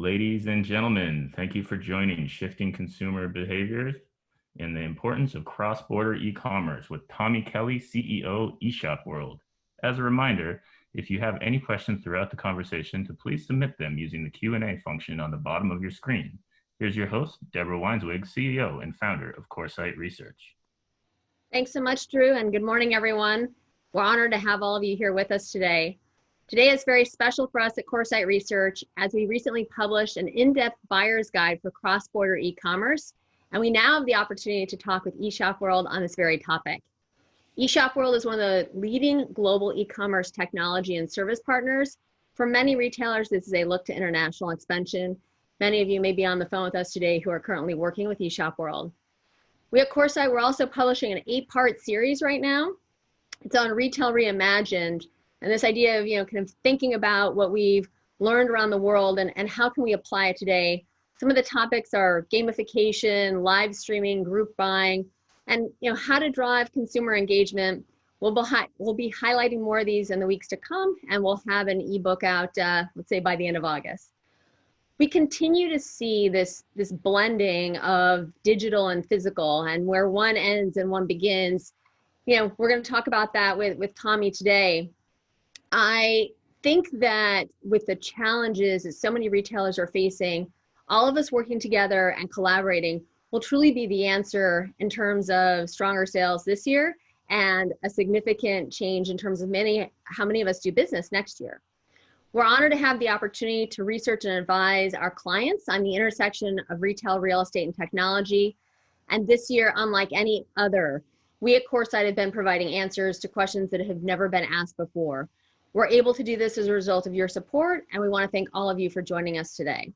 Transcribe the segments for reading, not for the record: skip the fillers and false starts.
Ladies and gentlemen, thank you for joining Shifting Consumer Behaviors and the Importance of Cross-Border E-Commerce with Tommy Kelly, CEO, eShop World. As a reminder, if you have any questions throughout the conversation, to please submit them using the Q&A function on the bottom of your screen. Here's your host, Deborah Weinswig, CEO and founder of Coresight Research. Thanks so much, Drew, and good morning, everyone. We're honored to have all of you here with us today. Today is very special for us at Coresight Research as we recently published an in-depth buyer's guide for cross-border e-commerce, and we now have the opportunity to talk with eShop World on this very topic. eShop World is one of the leading global e-commerce technology and service partners. For many retailers, this is a look to international expansion. Many of you may be on the phone with us today who are currently working with eShop World. We at Coresight, we're also publishing an 8-part series right now. It's on Retail Reimagined. And this idea of, kind of thinking about what we've learned around the world and how can we apply it today. Some of the topics are gamification, live streaming, group buying, and how to drive consumer engagement. We'll be highlighting more of these in the weeks to come, and we'll have an ebook out, let's say by the end of August. We continue to see this blending of digital and physical, and where one ends and one begins. We're going to talk about that with Tommy today. I think that with the challenges that so many retailers are facing, all of us working together and collaborating will truly be the answer in terms of stronger sales this year and a significant change in terms of how many of us do business next year. We're honored to have the opportunity to research and advise our clients on the intersection of retail, real estate, and technology. And this year, unlike any other, we at Coresight have been providing answers to questions that have never been asked before. We're able to do this as a result of your support, and we want to thank all of you for joining us today.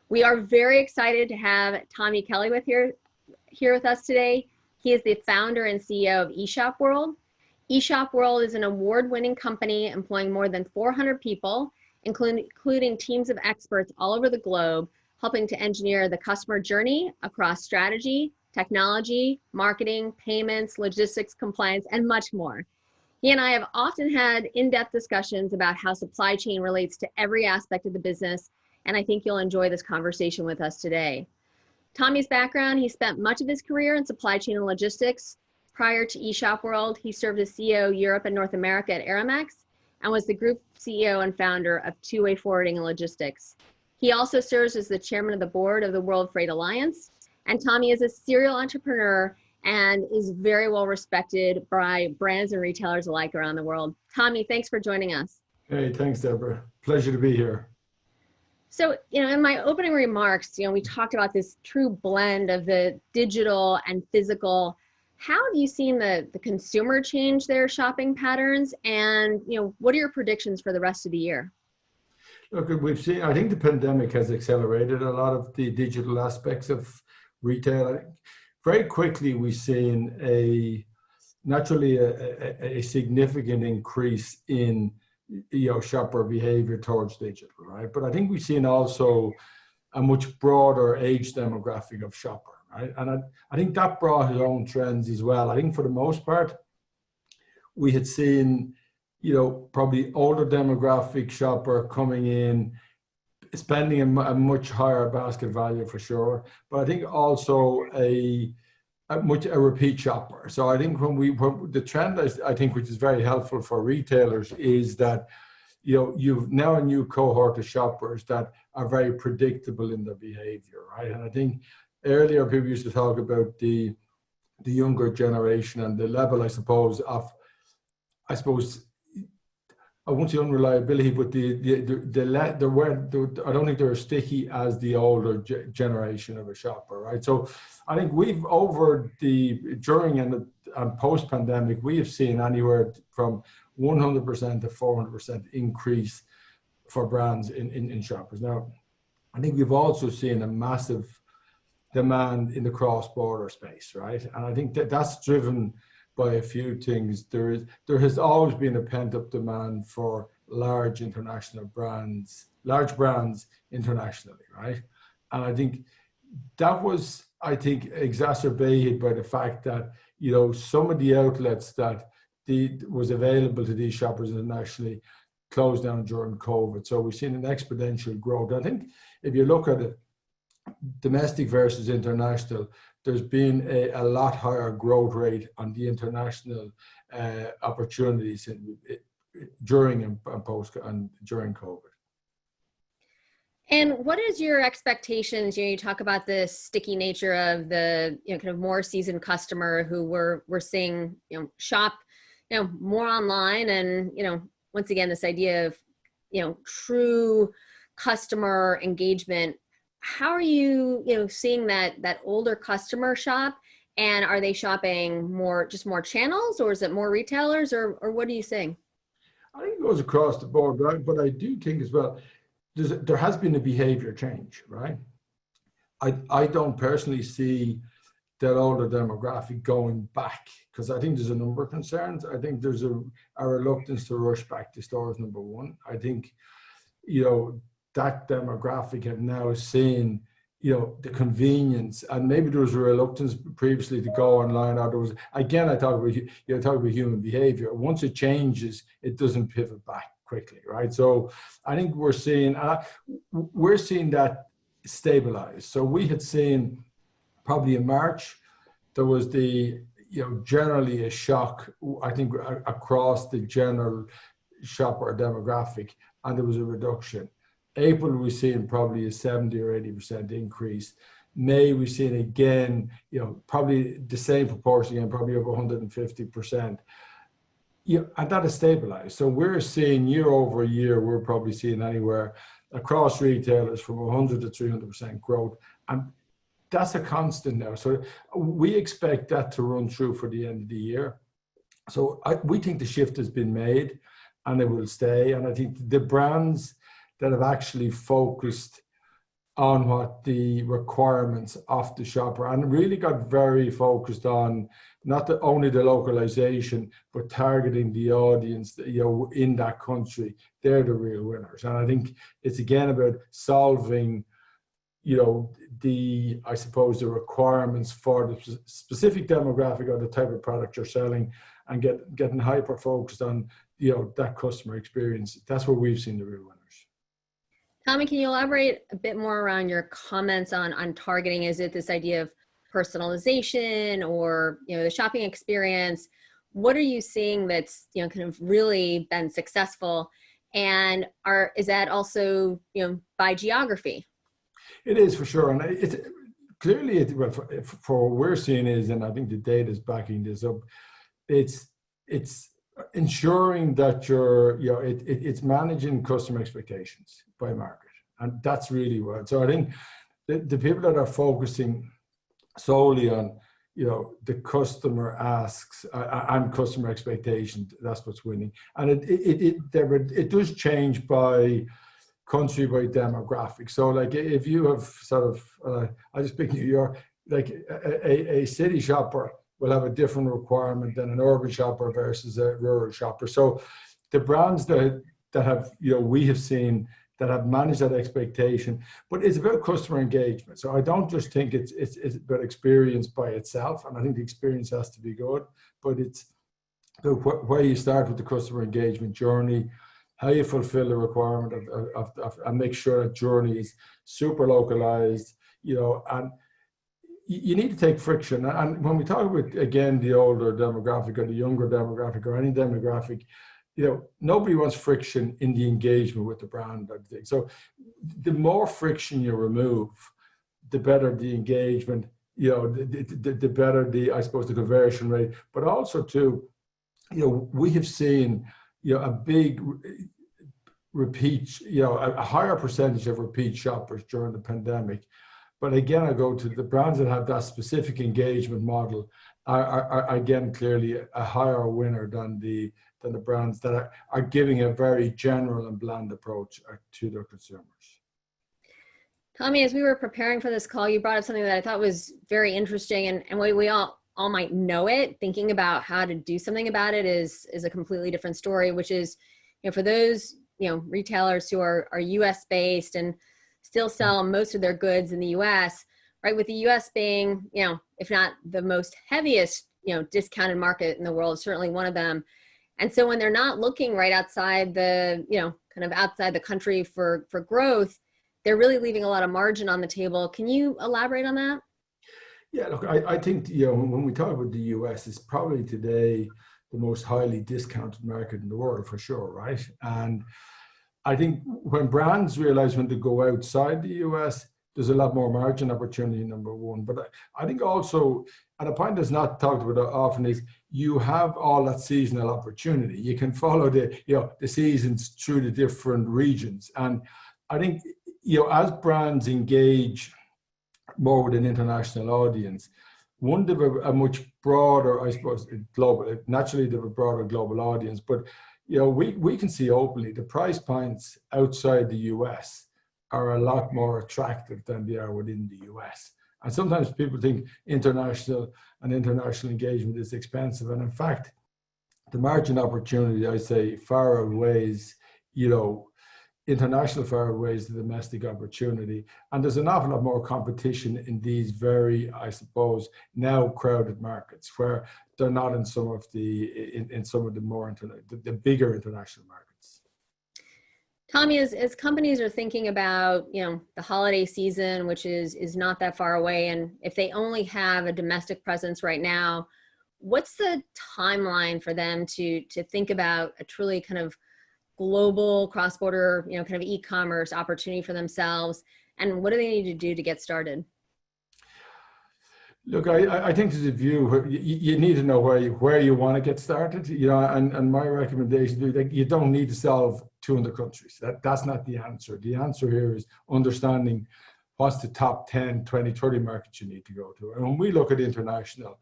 We are very excited to have Tommy Kelly here with us today. He is the founder and CEO of eShop World. eShop World is an award-winning company employing more than 400 people, including teams of experts all over the globe, helping to engineer the customer journey across strategy, technology, marketing, payments, logistics, compliance, and much more. He and I have often had in-depth discussions about how supply chain relates to every aspect of the business, and I think you'll enjoy this conversation with us today. Tommy's background, he spent much of his career in supply chain and logistics. Prior to eShop World, he served as CEO Europe and North America at Aramex and was the group CEO and founder of Two-Way Forwarding and Logistics. He also serves as the chairman of the board of the World Freight Alliance, and Tommy is a serial entrepreneur and is very well respected by brands and retailers alike around the world. Tommy, thanks for joining us. Hey, thanks, Deborah. Pleasure to be here. So, in my opening remarks, we talked about this true blend of the digital and physical. How have you seen the consumer change their shopping patterns? And, what are your predictions for the rest of the year? Look, I think the pandemic has accelerated a lot of the digital aspects of retail. Very quickly, we've seen naturally a significant increase in shopper behavior towards digital, right? But I think we've seen also a much broader age demographic of shopper, right? And I think that brought its own trends as well. I think for the most part, we had seen probably older demographic shopper coming in, spending a much higher basket value for sure, but I think also a repeat shopper. So I think the trend I think which is very helpful for retailers is that you've now a new cohort of shoppers that are very predictable in their behavior, right? And I think earlier people used to talk about the younger generation and the level, I suppose, I won't say unreliability, but I don't think they're as sticky as the older generation of a shopper, right? So I think we've during and post-pandemic, we have seen anywhere from 100% to 400% increase for brands in shoppers. Now, I think we've also seen a massive demand in the cross-border space, right? And I think that's driven by a few things. There has always been a pent-up demand for large brands internationally, right? And I think that was, exacerbated by the fact that, some of the outlets that was available to these shoppers internationally closed down during COVID. So we've seen an exponential growth. I think if you look at it, domestic versus international, there's been a lot higher growth rate on the international opportunities during and post and during COVID. And what is your expectations? You talk about the sticky nature of the kind of more seasoned customer who we're seeing shop more online, and once again this idea of true customer engagement. How are you seeing that older customer shop, and are they shopping more channels, or is it more retailers, or what are you seeing? I think it goes across the board, right? But I do think as well, there has been a behavior change, right? I don't personally see that older demographic going back, because I think there's a number of concerns. I think there's a reluctance to rush back to stores, number one. I think, that demographic have now seen, the convenience, and maybe there was a reluctance previously to go online, or there was, again, I talk about human behavior. Once it changes, it doesn't pivot back quickly, right? So I think we're seeing that stabilize. So we had seen probably in March, there was generally a shock, I think, across the general shopper demographic, and there was a reduction. April, we've seen probably a 70 or 80% increase. May, we've seen again, probably the same proportion again, probably over 150%. And that has stabilized. So we're seeing year over year, we're probably seeing anywhere across retailers from 100 to 300% growth. And that's a constant now. So we expect that to run through for the end of the year. So we think the shift has been made and it will stay. And I think the brands that have actually focused on what the requirements of the shopper and really got very focused on not only the localization, but targeting the audience in that country, they're the real winners. And I think it's again about solving the requirements for the specific demographic or the type of product you're selling, and getting hyper focused on that customer experience. That's where we've seen the real winners. Tommy, can you elaborate a bit more around your comments on targeting? Is it this idea of personalization, or the shopping experience? What are you seeing that's kind of really been successful, and is that also by geography? It is, for sure, and it's clearly for what we're seeing is, and I think the data is backing this up. It's ensuring that it's managing customer expectations by market, and that's really what. So I think the people that are focusing solely on the customer asks and customer expectations, that's what's winning. And it does change by country, by demographic. So like if you have sort of I just pick New York, like a city shopper will have a different requirement than an urban shopper versus a rural shopper. So the brands that have we have seen that have managed that expectation, but it's about customer engagement. So I don't just think it's about experience by itself, and I think the experience has to be good, but it's where you start with the customer engagement journey, how you fulfill the requirement of and make sure that journey is super localized, and you need to take friction. And when we talk about, again, the older demographic or the younger demographic or any demographic, nobody wants friction in the engagement with the brand. So the more friction you remove, the better the engagement, the better the conversion rate. But also too, we have seen, a big repeat, a higher percentage of repeat shoppers during the pandemic. But again, I go to the brands that have that specific engagement model are again clearly a higher winner than the brands that are giving a very general and bland approach to their consumers. Tommy, as we were preparing for this call, you brought up something that I thought was very interesting, and we all might know it. Thinking about how to do something about it is a completely different story, which is, for those retailers who are US based and still sell most of their goods in the US, right? With the US being, if not the most heaviest, discounted market in the world, certainly one of them. And so when they're not looking right outside the, kind of outside the country for growth, they're really leaving a lot of margin on the table. Can you elaborate on that? Yeah, look, I think, when we talk about the US, it's probably today the most highly discounted market in the world for sure, right? And I think when brands realize when to go outside the US, there's a lot more margin opportunity, number one. But I think also, and a point that's not talked about often is you have all that seasonal opportunity. You can follow the seasons through the different regions. And I think, as brands engage more with an international audience, one, they have a much broader, I suppose, global, naturally they have a broader global audience, but we can see openly the price points outside the US are a lot more attractive than they are within the US. And sometimes people think international engagement is expensive. And in fact, the margin opportunity, I say, far outweighs, international far outweighs the domestic opportunity. And there's an awful lot more competition in these very, I suppose, now crowded markets where they're not in some of the more the bigger international markets. Tommy, as companies are thinking about, the holiday season, which is not that far away, and if they only have a domestic presence right now, what's the timeline for them to think about a truly kind of global cross-border, kind of e-commerce opportunity for themselves, and what do they need to do to get started? Look, I think there's a view where you need to know where you want to get started, and my recommendation is that you don't need to solve 200 countries. That's not the answer. The answer here is understanding what's the top 10, 20, 30 markets you need to go to. And when we look at international,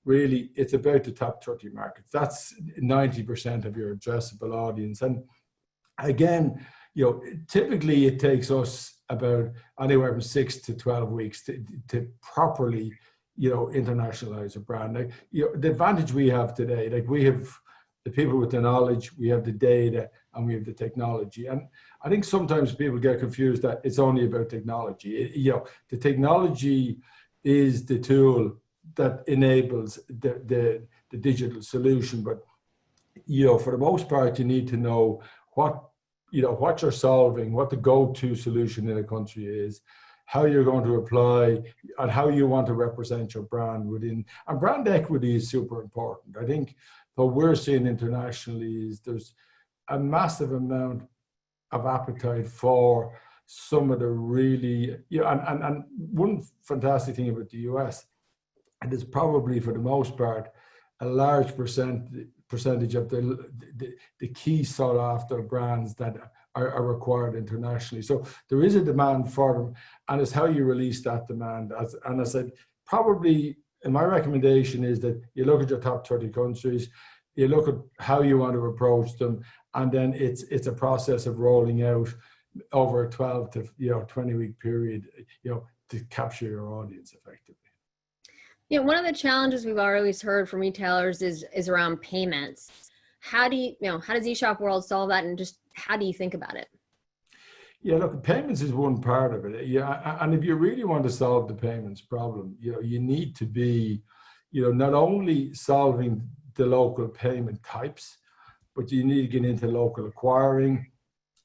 really, it's about the top 30 markets. That's 90% of your addressable audience. And again, typically it takes us about anywhere from 6 to 12 weeks to properly, internationalize a brand. Like, the advantage we have today, like we have the people with the knowledge, we have the data, and we have the technology. And I think sometimes people get confused that it's only about technology. The technology is the tool that enables the digital solution, but for the most part, you need to know what you're solving, what the go-to solution in a country is, how you're going to apply, and how you want to represent your brand within. And brand equity is super important. I think what we're seeing internationally is there's a massive amount of appetite for some of the really, and one fantastic thing about the US, and it's probably for the most part a large percentage of the key sought after brands that are required internationally. So there is a demand for them, and it's how you release that demand. And I said, probably, and my recommendation is that you look at your top 30 countries, you look at how you want to approach them, and then it's a process of rolling out over a 12 to 20 week period, to capture your audience effectively. One of the challenges we've always heard from retailers is around payments. How does eShop World solve that, and just how do you think about it? Yeah, look, payments is one part of it. Yeah, and if you really want to solve the payments problem, you need to be, not only solving the local payment types, but you need to get into local acquiring.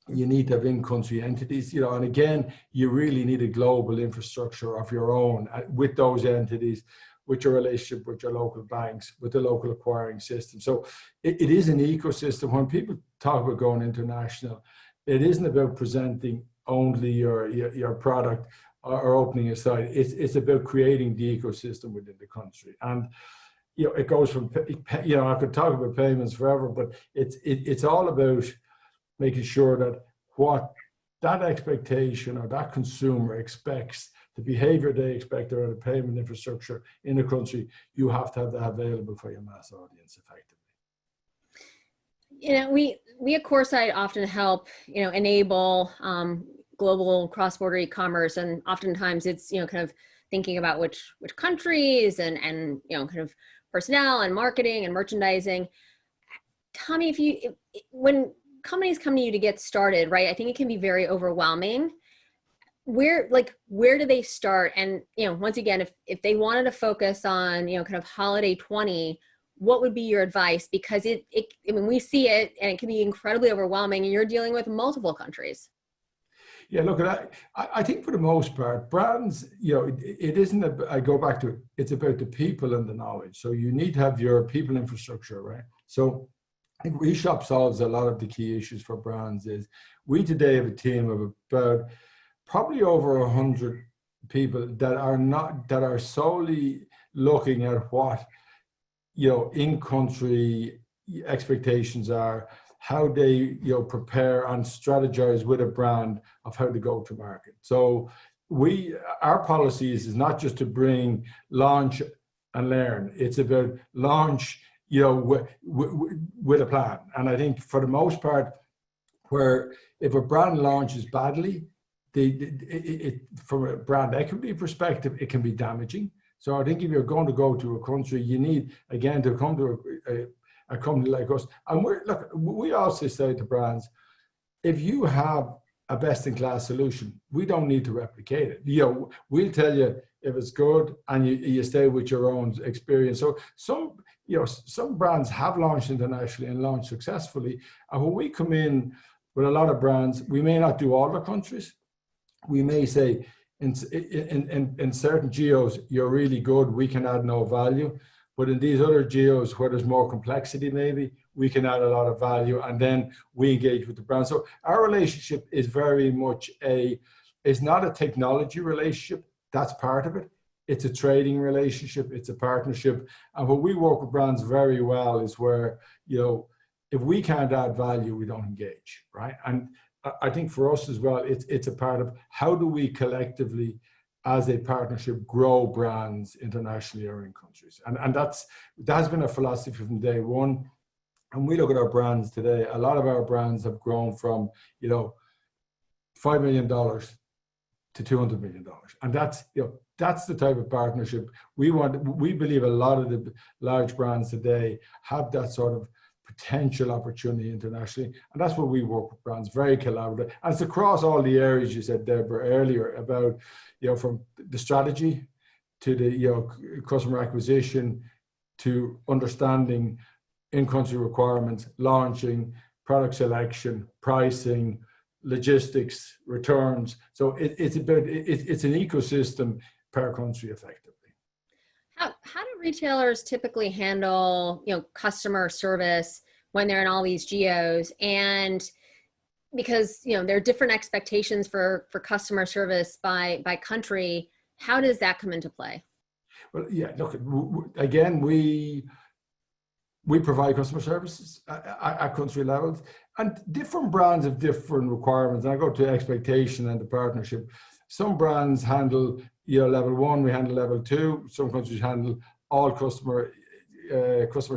You need to have in-country entities, and again, you really need a global infrastructure of your own with those entities, with your relationship with your local banks, with the local acquiring system. So it is an ecosystem. When people talk about going international, it isn't about presenting only your product or opening a site. It's about creating the ecosystem within the country. And it goes from, I could talk about payments forever, but it's all about making sure that what that expectation or that consumer expects, the behavior they expect around a payment infrastructure in a country, you have to have that available for your mass audience effectively. We at Coresight often help, enable global cross-border e-commerce, and oftentimes it's, kind of thinking about which countries and kind of personnel and marketing and merchandising. Tommy, when companies come to you to get started, right, I think it can be very overwhelming. Where do they start? And once again, if they wanted to focus on kind of holiday 20, what would be your advice? Because I mean, we see it and it can be incredibly overwhelming, and you're dealing with multiple countries. Yeah, look, I think for the most part, brands, it isn't, I go back to it, it's about the people and the knowledge. So you need to have your people infrastructure, right? So I think Reshop solves a lot of the key issues for brands. Is we today have a team of about probably over 100 people that are solely looking at what, in-country expectations are, how they prepare and strategize with a brand of how to go to market. So our policy is not just to launch and learn. It's about launch with a plan. And I think for the most part, where if a brand launches badly, from a brand equity perspective, it can be damaging. So I think if you're going to go to a country, you need, again, to come to a company like us. And we also say to brands, if you have a best-in-class solution, we don't need to replicate it. We'll tell you if it's good, and you stay with your own experience. So some brands have launched internationally and launched successfully. And when we come in with a lot of brands, we may not do all the countries. We may say in certain geos, you're really good, we can add no value. But in these other geos where there's more complexity, maybe we can add a lot of value, and then we engage with the brand. So our relationship is very much it's not a technology relationship. That's part of it. It's a trading relationship. It's a partnership. And what we work with brands very well is where, if we can't add value, we don't engage, right? And I think for us as well, it's a part of how do we collectively, as a partnership, grow brands internationally or in countries. And that has been a philosophy from day one. And we look at our brands today, a lot of our brands have grown from, $5 million to $200 million. And that's the type of partnership we want. We believe a lot of the large brands today have that sort of potential opportunity internationally. And that's what we work with brands, very collaborative. And it's across all the areas you said, Deborah, earlier about, from the strategy to the, customer acquisition, to understanding in-country requirements, launching, product selection, pricing, logistics, returns. So it's an ecosystem per country effectively. How do retailers typically handle, customer service when they're in all these geos? And because, there are different expectations for customer service by country, how does that come into play? Well, yeah, look, again, we provide customer services at country levels, and different brands have different requirements. And I go to expectation and the partnership. Some brands handle, level 1, we handle level 2. Some countries handle all customer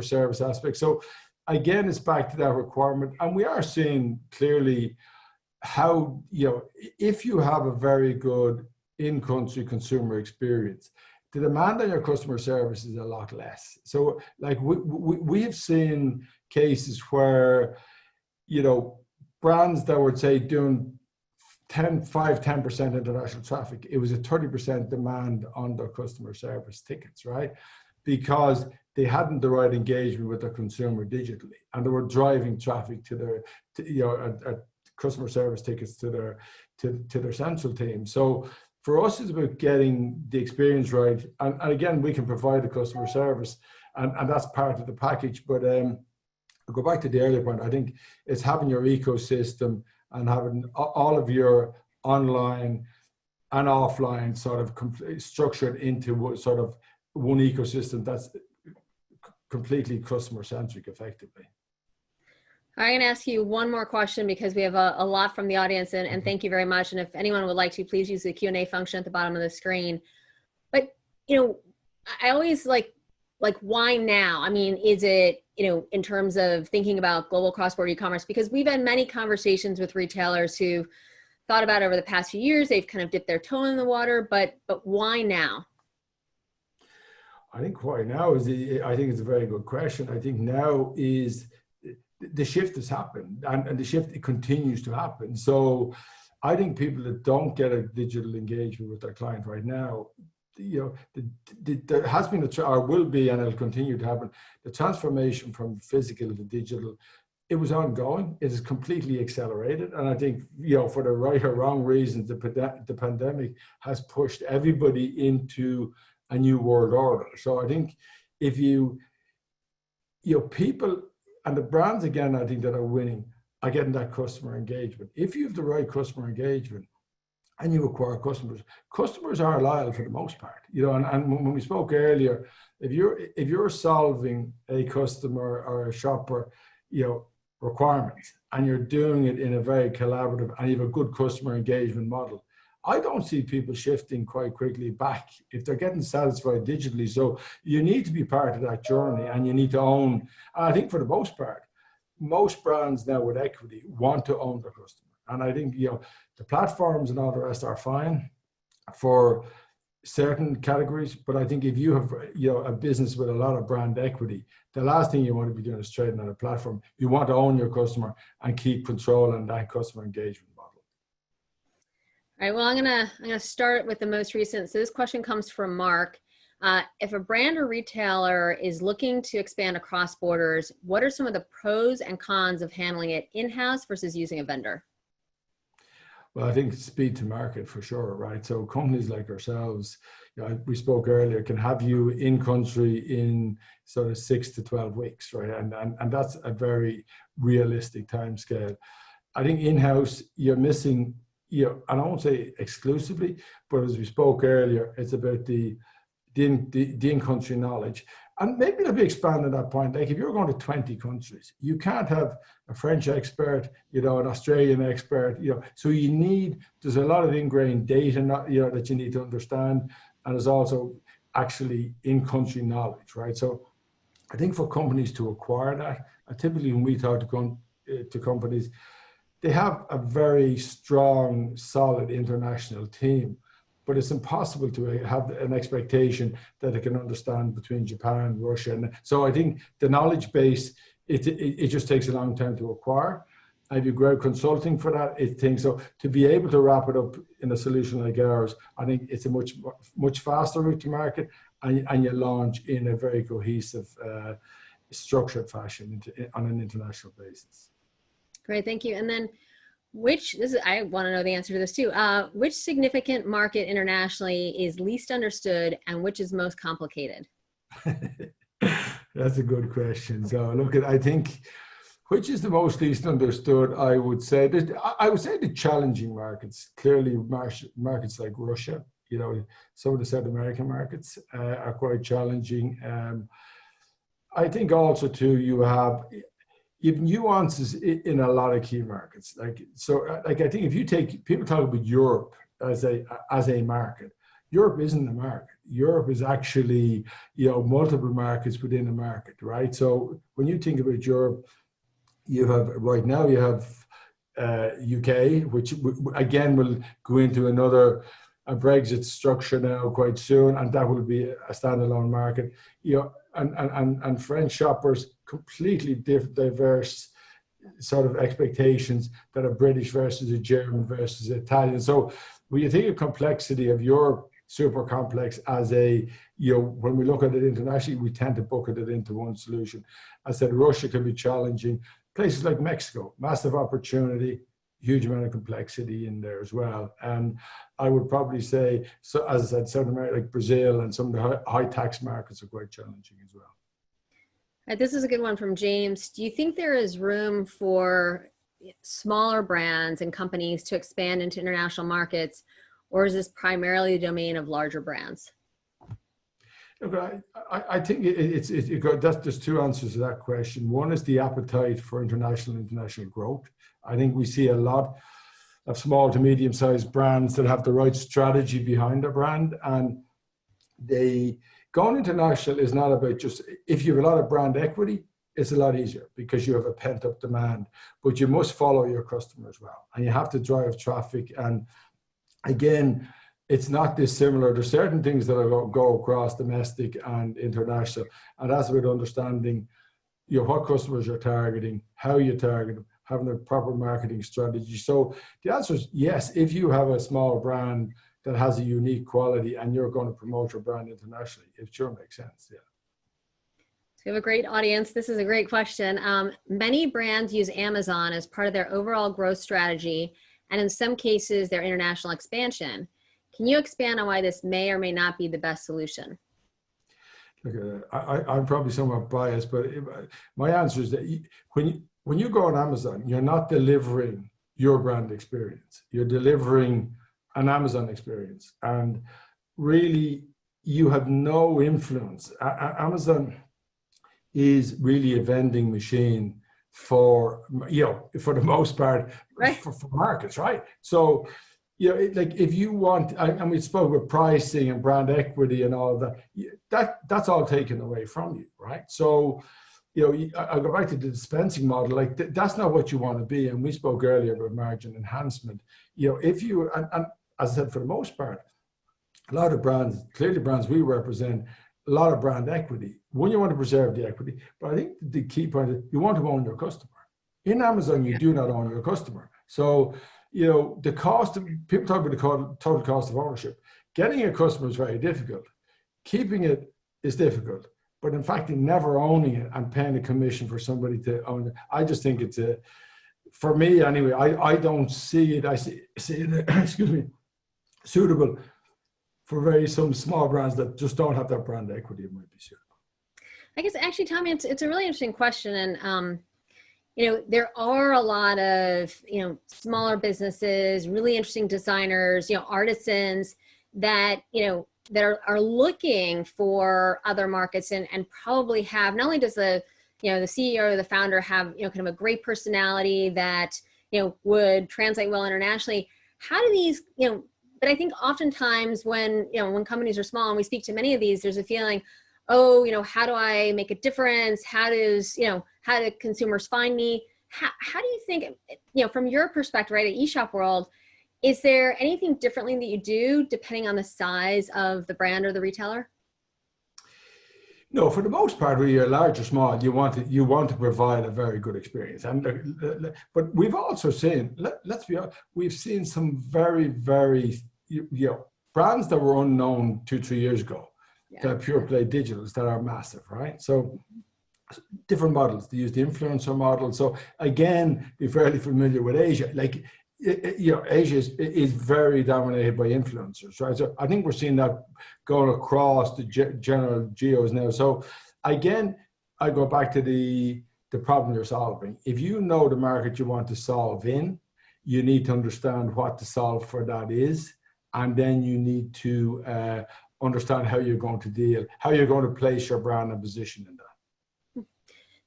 service aspects. So again, it's back to that requirement. And we are seeing clearly how, if you have a very good in-country consumer experience, the demand on your customer service is a lot less. So like we have seen cases where, brands that would say doing 10% international traffic, it was a 30% demand on their customer service tickets, right? Because they hadn't the right engagement with their consumer digitally, and they were driving traffic to their, customer service tickets to their central team. So for us, it's about getting the experience right. And again, we can provide the customer service, and that's part of the package. But I'll go back to the earlier point. I think it's having your ecosystem and having all of your online and offline sort of structured into sort of one ecosystem that's completely customer centric effectively. I'm going to ask you one more question because we have a lot from the audience, and thank you very much. And if anyone would like to, please use the Q&A function at the bottom of the screen. But, I always like why now? I mean, is it, in terms of thinking about global cross-border e-commerce? Because we've had many conversations with retailers who thought about over the past few years, they've kind of dipped their toe in the water, but why now? I think why now I think it's a very good question. I think now is the shift has happened, and the shift, it continues to happen. So I think people that don't get a digital engagement with their client right now, there has been or will be, and it'll continue to happen, the transformation from physical to digital. It was ongoing. It is completely accelerated, and I think for the right or wrong reasons, the pandemic has pushed everybody into a new world order. So I think if people and the brands, again, I think that are winning are getting that customer engagement. If you have the right customer engagement and you acquire customers are loyal for the most part. And when we spoke earlier, if you're solving a customer or a shopper, requirements, and you're doing it in a very collaborative, and you have a good customer engagement model, I don't see people shifting quite quickly back if they're getting satisfied digitally. So you need to be part of that journey, and you need to own. And I think for the most part, most brands now with equity want to own their customer. And I think, the platforms and all the rest are fine for certain categories, but I think if you have, a business with a lot of brand equity, the last thing you want to be doing is trading on a platform. You want to own your customer and keep control on that customer engagement model. All right, well, I'm gonna start with the most recent. So this question comes from Mark. If a brand or retailer is looking to expand across borders, what are some of the pros and cons of handling it in-house versus using a vendor? Well, I think speed to market for sure, right? So companies like ourselves, we spoke earlier, can have you in country in sort of 6 to 12 weeks, right? And that's a very realistic time scale. I think in-house, you're missing, and I won't say exclusively, but as we spoke earlier, it's about the in-country knowledge. And maybe let me expand on that point. Like if you're going to 20 countries, you can't have a French expert, an Australian expert, so there's a lot of ingrained data, that you need to understand. And there's also actually in-country knowledge, right? So I think for companies to acquire that, typically when we talk to companies, they have a very strong, solid international team. But it's impossible to have an expectation that it can understand between Japan, Russia. And so I think the knowledge base, it just takes a long time to acquire. And if you grow consulting for that, so to be able to wrap it up in a solution like ours, I think it's a much faster route to market, and you launch in a very cohesive, structured fashion on an international basis. Great, thank you. And then I want to know the answer to this too. Which significant market internationally is least understood and which is most complicated? That's a good question. So I think, which is the most least understood? I would say the challenging markets, clearly markets like Russia, some of the South American markets are quite challenging. I think also too, you have nuances in a lot of key markets. I think if you take, people talk about Europe as a market. Europe isn't a market. Europe is actually, multiple markets within a market, right? So when you think about Europe, right now you have UK, which again will go into a Brexit structure now quite soon, and that will be a standalone market. And French shoppers, completely diverse sort of expectations that are British versus a German versus Italian. So when you think of complexity of Europe, super complex when we look at it internationally, we tend to bucket it into one solution. I said Russia can be challenging. Places like Mexico, massive opportunity, huge amount of complexity in there as well. And I would probably say, so as I said, South America, like Brazil and some of the high tax markets are quite challenging as well. This is a good one from James. Do you think there is room for smaller brands and companies to expand into international markets, or is this primarily the domain of larger brands? Look, I think there's two answers to that question. One is the appetite for international growth. I think we see a lot of small to medium-sized brands that have the right strategy behind their brand, and going international is not about just, if you have a lot of brand equity, it's a lot easier because you have a pent-up demand, but you must follow your customer as well, and you have to drive traffic. And again, it's not dissimilar. There's certain things that go across domestic and international, and that's about understanding what customers you're targeting, how you target them, having a proper marketing strategy. So the answer is yes. If you have a small brand, that has a unique quality and you're going to promote your brand internationally. It sure makes sense, yeah. So we have a great audience. This is a great question. Many brands use Amazon as part of their overall growth strategy, and in some cases, their international expansion. Can you expand on why this may or may not be the best solution? Look, I'm probably somewhat biased, but my answer is that when you go on Amazon, you're not delivering your brand experience. You're delivering an Amazon experience. And really, you have no influence. Amazon is really a vending machine for, for the most part, right, for markets, right? So, like if you want, and we spoke about pricing and brand equity and all of that's all taken away from you, right? So, I go back to the dispensing model, like that's not what you want to be. And we spoke earlier about margin enhancement. If you, and as I said, for the most part, a lot of brands, clearly brands we represent, a lot of brand equity. One, you want to preserve the equity, but I think the key point is you want to own your customer. In Amazon, you do not own your customer. So, the cost of, people talk about the total cost of ownership. Getting a customer is very difficult. Keeping it is difficult. But in fact, never owning it and paying a commission for somebody to own it, I just think it's for me anyway, I don't see it, I see it, excuse me, suitable for some small brands that just don't have that brand equity. It might be suitable. I guess actually, Tommy, it's a really interesting question. And, there are a lot of, smaller businesses, really interesting designers, artisans that, that are looking for other markets and probably have, not only does the CEO or the founder have, kind of a great personality that, would translate well internationally. How do these, but I think oftentimes when companies are small and we speak to many of these, there's a feeling, oh, how do I make a difference? How do consumers find me? How do you think, from your perspective, right, at eShop World, is there anything differently that you do depending on the size of the brand or the retailer? No, for the most part, whether you're large or small, you want to provide a very good experience. And but we've also seen, let's be honest, we've seen some very, very brands that were unknown 2-3 years ago, that are pure play digitals that are massive, right? So different models. They use the influencer model. So again, be fairly familiar with Asia. Like, Asia is very dominated by influencers, right? So I think we're seeing that going across the general geos now. So again, I go back to the problem you're solving. If you know the market you want to solve in, you need to understand what to solve for that is, and then you need to understand how you're going to place your brand and position in that.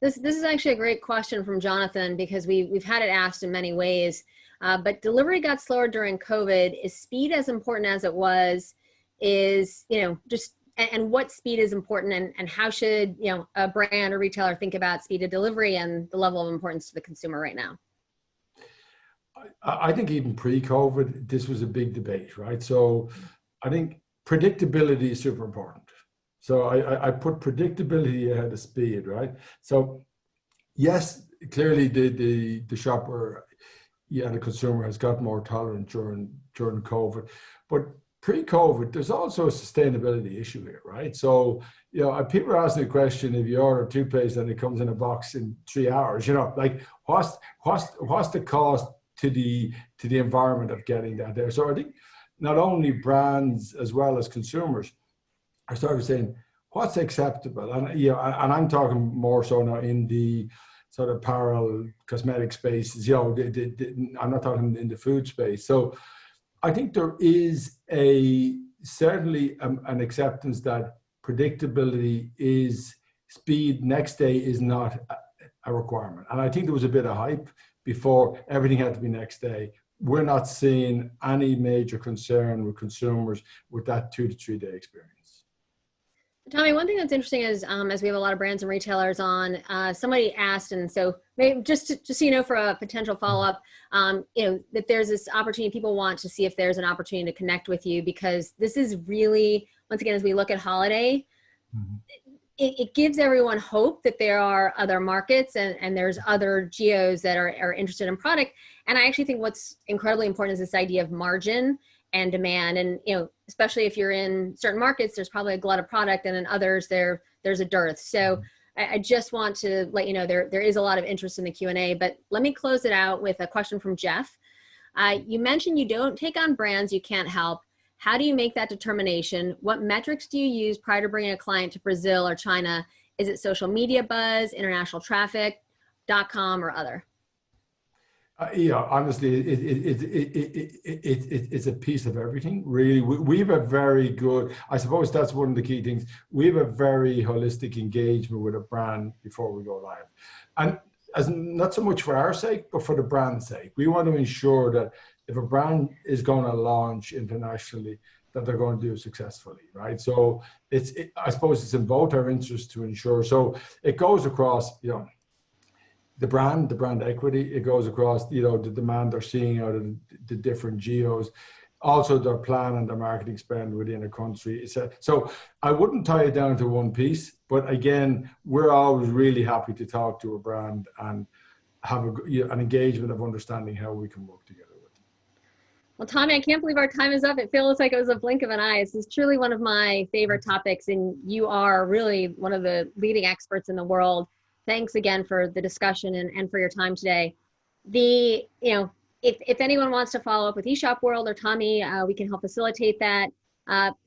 This is actually a great question from Jonathan, because we've had it asked in many ways. But delivery got slower during COVID. Is speed as important as it was? And what speed is important, and how should a brand or retailer think about speed of delivery and the level of importance to the consumer right now? I think even pre-COVID, this was a big debate, right? So I think predictability is super important. So I put predictability ahead of speed, right? So yes, clearly the shopper, the consumer has got more tolerant during COVID, but pre-COVID, there's also a sustainability issue here, right? So, people are asking the question, if you order toothpaste and it comes in a box in 3 hours, like what's the cost to the environment of getting that there? So I think not only brands as well as consumers are started saying, what's acceptable? And, and I'm talking more so now in the sort of apparel, cosmetic spaces, I'm not talking in the food space. So I think there is certainly an acceptance that predictability is speed next day is not a requirement. And I think there was a bit of hype before everything had to be next day. We're not seeing any major concern with consumers with that 2 to 3 day experience. Tommy, one thing that's interesting is, as we have a lot of brands and retailers on, somebody asked, and so maybe just so for a potential follow-up, that there's this opportunity, people want to see if there's an opportunity to connect with you, because this is really, once again, as we look at holiday, it gives everyone hope that there are other markets and there's other geos that are interested in product. And I actually think what's incredibly important is this idea of margin and demand. And, especially if you're in certain markets, there's probably a glut of product, and in others there's a dearth. So I just want to let you know there is a lot of interest in the Q&A, but let me close it out with a question from Jeff. You mentioned you don't take on brands you can't help. How do you make that determination? What metrics do you use prior to bringing a client to Brazil or China? Is it social media buzz, international traffic, .com, or other? Honestly, it's a piece of everything, really. We have a very good, I suppose that's one of the key things. We have a very holistic engagement with a brand before we go live. And as not so much for our sake, but for the brand's sake. We want to ensure that if a brand is going to launch internationally, that they're going to do it successfully, right? So I suppose it's in both our interests to ensure. So it goes across, the brand equity, it goes across, the demand they're seeing out of the different geos, also their plan and their marketing spend within a country. So I wouldn't tie it down to one piece, but again, we're always really happy to talk to a brand and have an engagement of understanding how we can work together with them. Well, Tommy, I can't believe our time is up. It feels like it was a blink of an eye. This is truly one of my favorite topics, and you are really one of the leading experts in the world. Thanks again for the discussion and for your time today. If anyone wants to follow up with eShop World or Tommy, we can help facilitate that.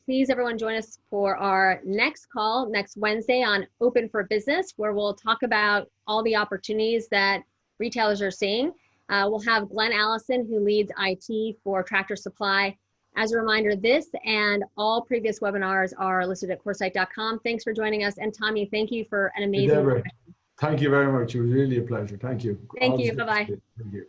Please, everyone, join us for our next call next Wednesday on Open for Business, where we'll talk about all the opportunities that retailers are seeing. We'll have Glenn Allison, who leads IT for Tractor Supply. As a reminder, this and all previous webinars are listed at Coresight.com. Thanks for joining us. And Tommy, thank you for an amazing Thank you very much. It was really a pleasure. Thank you. Thank you. Bye-bye. Thank you.